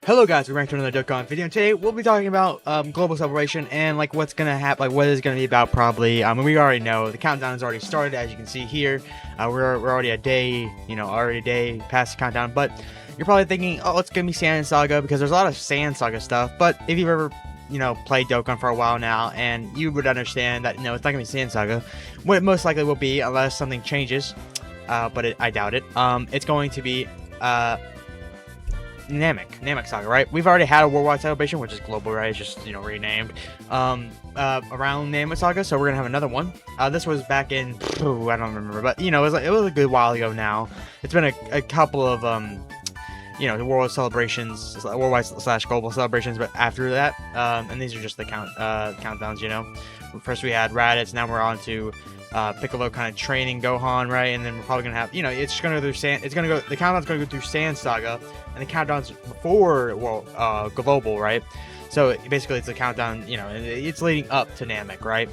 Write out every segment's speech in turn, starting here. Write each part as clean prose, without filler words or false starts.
Hello guys, we're back to another Dokkan video, and today we'll be talking about global celebration and like what's gonna happen, like what it's gonna be about probably. We already know the countdown has already started, as you can see here. We're already a day, already a day past the countdown. But you're probably thinking, oh, it's gonna be Sand Saga because there's a lot of Sand Saga stuff. But if you've ever played Dokkan for a while now, and you would understand that it's not gonna be Sand Saga. What it most likely will be, unless something changes, but I doubt it. It's going to be Namek Saga, right? We've already had a worldwide celebration, which is global, right? It's just renamed around Namek Saga, so we're gonna have another one. This was back in I don't remember, but it was a good while ago now. It's been a couple of the world celebrations, worldwide / global celebrations, but after that, and these are just the countdowns. First we had Raditz, now we're on to Piccolo kind of training Gohan, right? And then we're probably gonna have, it's just gonna go through Sand. The countdown's gonna go through Sand Saga, and the countdown's before global, right? So basically, it's a countdown. It's leading up to Namek, right?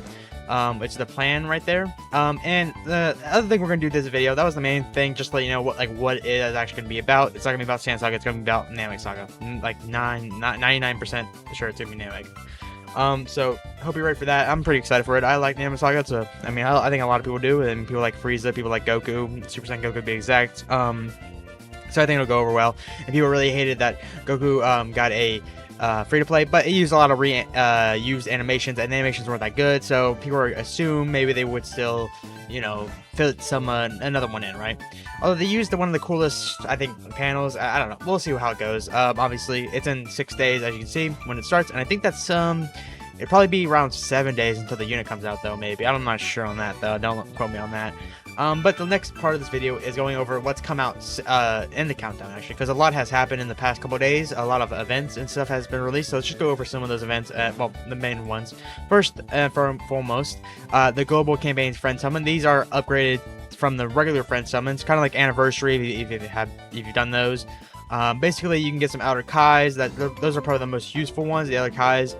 It's the plan right there. And the other thing we're gonna do this video, that was the main thing, just to let you know what it is actually gonna be about. It's not gonna be about Sand Saga. It's gonna be about Namek Saga. Like 99% sure it's gonna be Namek. So hope you're ready for that. I'm pretty excited for it. I like Namek Saga. I think a lot of people do, and people like Frieza, people like Goku, Super Saiyan Goku to be exact. So I think it'll go over well. And people really hated that Goku got a free-to-play, but it used a lot of used animations, and the animations weren't that good, so people assume maybe they would still, fit some another one in, right? Although they used one of the coolest, I think, panels. I don't know. We'll see how it goes. Obviously, it's in 6 days, as you can see, when it starts, and I think that's it'd probably be around 7 days until the unit comes out, though. Maybe I'm not sure on that, though. Don't quote me on that. But the next part of this video is going over what's come out in the countdown, actually, because a lot has happened in the past couple days. A lot of events and stuff has been released, so let's just go over some of those events, well, the main ones. First and foremost, the global campaigns friend summon. These are upgraded from the regular friend summons, kind of like anniversary if you've done those. Basically, you can get some outer Kais. Those are probably the most useful ones, the other Kais.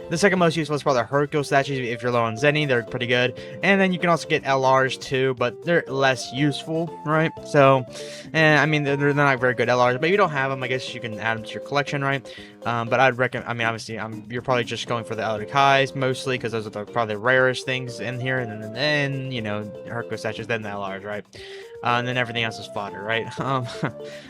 The second most useful is probably the Hercule statues. If you're low on Zenny, they're pretty good. And then you can also get LRs too, but they're less useful, right? So, I mean, they're not very good LRs, but if you don't have them, I guess you can add them to your collection, right? But I'd recommend, obviously, you're probably just going for the outer Kais mostly, because those are probably the rarest things in here. And then Hercule statues, then the LRs, right? And then everything else is fodder, right?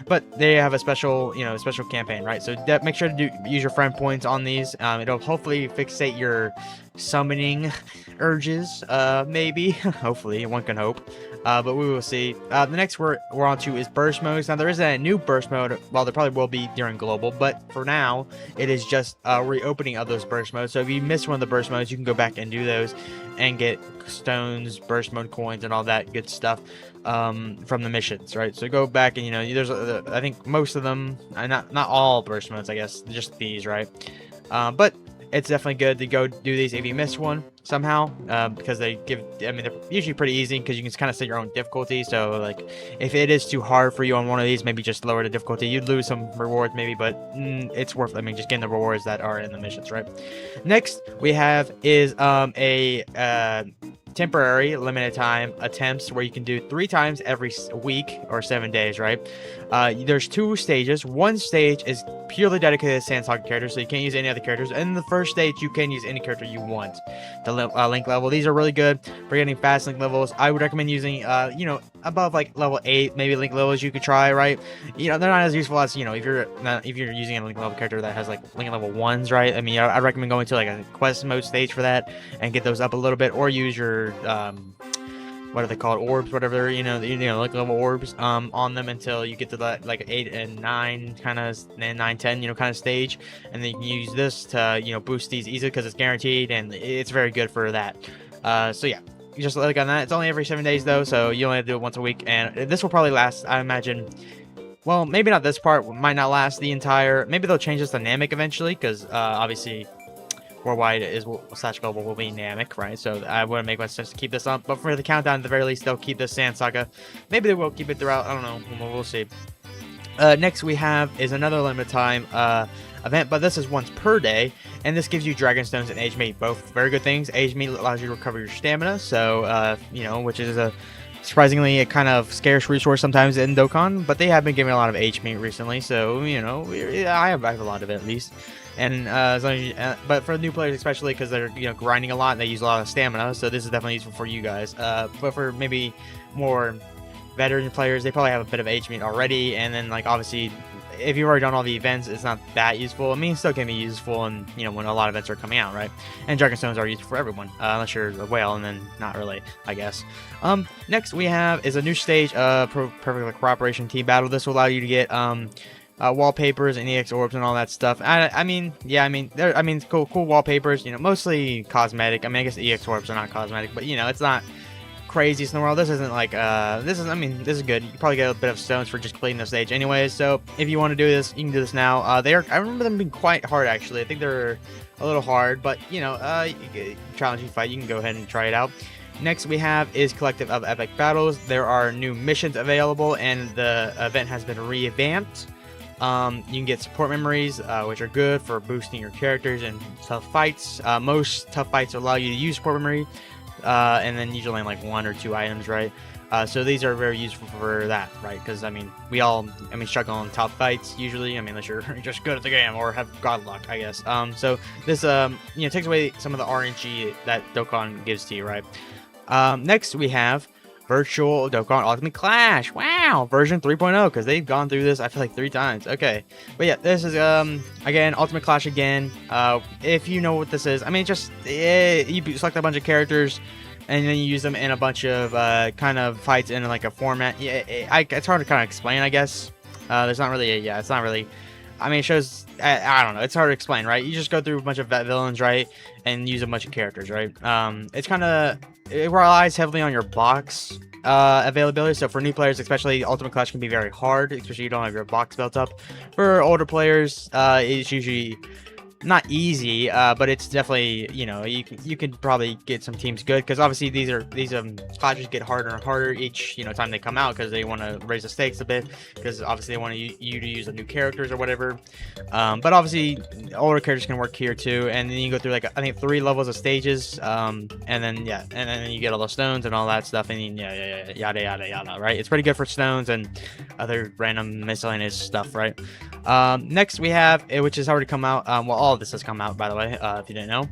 But they have a special, special campaign, right? So make sure to use your friend points on these. It'll hopefully fixate your summoning urges, maybe. Hopefully, one can hope. But we will see. The next we're on to is burst modes. Now there is a new burst mode. Well, there probably will be during global, but for now it is just reopening of those burst modes. So if you miss one of the burst modes, you can go back and do those and get stones, burst mode coins, and all that good stuff from the missions, right? So go back and there's I think most of them, not all burst modes, I guess, just these, right? But it's definitely good to go do these if you miss one somehow, because they give, they're usually pretty easy because you can kind of set your own difficulty. So like if it is too hard for you on one of these, maybe just lower the difficulty. You'd lose some rewards maybe, but it's worth, just getting the rewards that are in the missions, right? Next we have is a temporary limited time attempts where you can do 3 times every week or 7 days, right? There's 2 stages. One stage is purely dedicated to Sand Saga characters, so you can't use any other characters. And the first stage, you can use any character you want. The link level, these are really good for getting fast link levels. I would recommend using above like level 8 maybe link levels you could try, right? They're not as useful as if you're using a link level character that has like link level 1s, right? I'd recommend going to like a quest mode stage for that and get those up a little bit, or use your what are they called, orbs, whatever, like level orbs on them until you get to that like 8 and 9 kind of, and 9, 10 kind of stage, and then you can use this to boost these easily because it's guaranteed and it's very good for that. So yeah, just like on that, it's only every 7 days though, so you only have to do it once a week, and this will probably last, I imagine. Well, maybe not this part, might not last the entire, maybe they'll change this dynamic eventually, because obviously worldwide is / global will be Namek, right? So I wouldn't make much sense to keep this up, but for the countdown, at the very least, they'll keep this Sand Saga. Maybe they will keep it throughout, I don't know, we'll see. Next we have is another limited time event, but this is once per day, and this gives you Dragon Stones and Age Meat, both very good things. Age Meat allows you to recover your stamina, so which is a surprisingly a kind of scarce resource sometimes in Dokkan, but they have been giving a lot of H meat recently, so you know I have a lot of it at least. And as long as you, but for new players especially, because they're grinding a lot and they use a lot of stamina, so this is definitely useful for you guys. But for maybe more veteran players, they probably have a bit of H meat already, and then like obviously if you've already done all the events, it's not that useful. I mean, it still can be useful, and when a lot of events are coming out, right? And Dragon Stones are useful for everyone, unless you're a whale, and then not really, I guess. Next we have is a new stage, perfect cooperation team battle. This will allow you to get wallpapers and EX orbs and all that stuff. I mean, cool wallpapers. Mostly cosmetic. I mean, I guess the EX orbs are not cosmetic, but it's not craziest in the world. This isn't like this is good. You probably get a bit of stones for just completing the stage anyways, so if you want to do this, you can do this now. I remember them being quite hard actually. I think they're a little hard, but challenging fight, you can go ahead and try it out. Next we have is Collective of Epic Battles. There are new missions available, and the event has been revamped. You can get support memories, which are good for boosting your characters in tough fights. Most tough fights allow you to use support memory, and then usually like 1 or 2 items, right? So these are very useful for that, right? Because we all struggle on top fights usually. Unless you're just good at the game or have god luck, I guess. So this takes away some of the RNG that Dokkan gives to you, right? Next we have Virtual Dokkan Ultimate Clash. Wow, version 3.0, because they've gone through this I feel like 3 times. Okay, but yeah, this is again Ultimate Clash again. If you know what this is, you select a bunch of characters and then you use them in a bunch of kind of fights in like a format. It's hard to kind of explain, I guess. There's not really it's not really. It shows. I don't know. It's hard to explain, right? You just go through a bunch of villains, right, and use a bunch of characters, right? It relies heavily on your box availability. So for new players, especially, Ultimate Clash can be very hard, especially if you don't have your box built up. For older players, it's usually not easy, but it's definitely you can probably get some teams good, because obviously these clashes get harder and harder each time they come out, because they want to raise the stakes a bit, because obviously they want you to use the new characters or whatever. But obviously older characters can work here too, and then you go through like I think 3 levels of stages, and then you get all the stones and all that stuff, and yada yada, right? It's pretty good for stones and other random miscellaneous stuff, right? Next we have, which has already come out, all of this has come out, by the way, if you didn't know.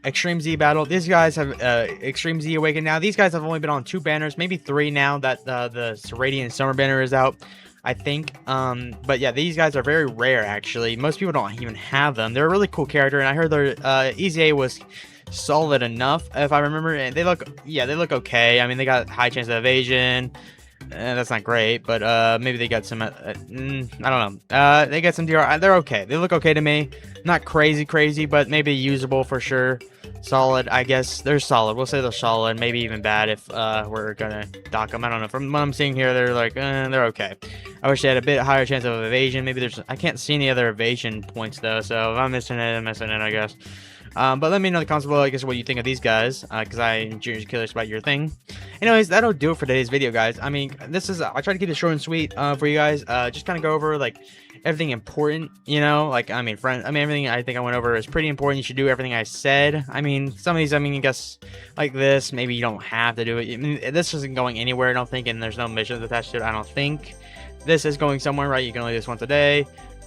Extreme Z Battle. These guys have Extreme Z Awakened now. These guys have only been on 2 banners, maybe 3 now that the Radiant Summer banner is out, I think. But yeah, these guys are very rare actually. Most people don't even have them. They're a really cool character, and I heard their EZA was solid enough, if I remember, and they look okay. They got high chance of evasion. That's not great, but maybe they got some I don't know, they got some DR. They're okay. They look okay to me. Not crazy, but maybe usable for sure. Solid, I guess. They're solid. We'll say they're solid, maybe even bad if we're gonna dock them. I don't know. From what I'm seeing here, they're like they're okay. I wish they had a bit higher chance of evasion. Maybe I can't see any other evasion points though, so if I'm missing it, I'm missing it, I guess. But let me know in the comments below, I guess, what you think of these guys, because I'm curious about your thing. Anyways, that'll do it for today's video, guys. I try to keep it short and sweet for you guys. Just kind of go over like everything important, everything I think I went over is pretty important. You should do everything I said. Some of these, I guess like this, maybe you don't have to do it. This isn't going anywhere, I don't think, and there's no missions attached to it, I don't think. This is going somewhere, right? You can only do this once a day.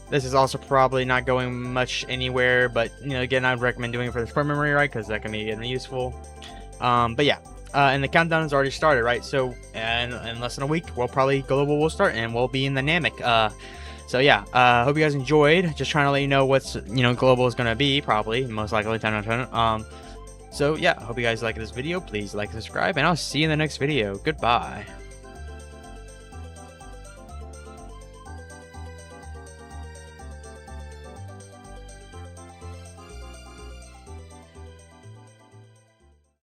This is also probably not going much anywhere, but again, I'd recommend doing it for the support memory, right? Because that can be useful. But yeah, and the countdown has already started, right? So in less than a week, global will start, and we'll be in dynamic. So yeah, hope you guys enjoyed. Just trying to let you know what's global is gonna be, probably most likely 10 out of 10. So yeah, hope you guys like this video. Please like, subscribe, and I'll see you in the next video. Goodbye.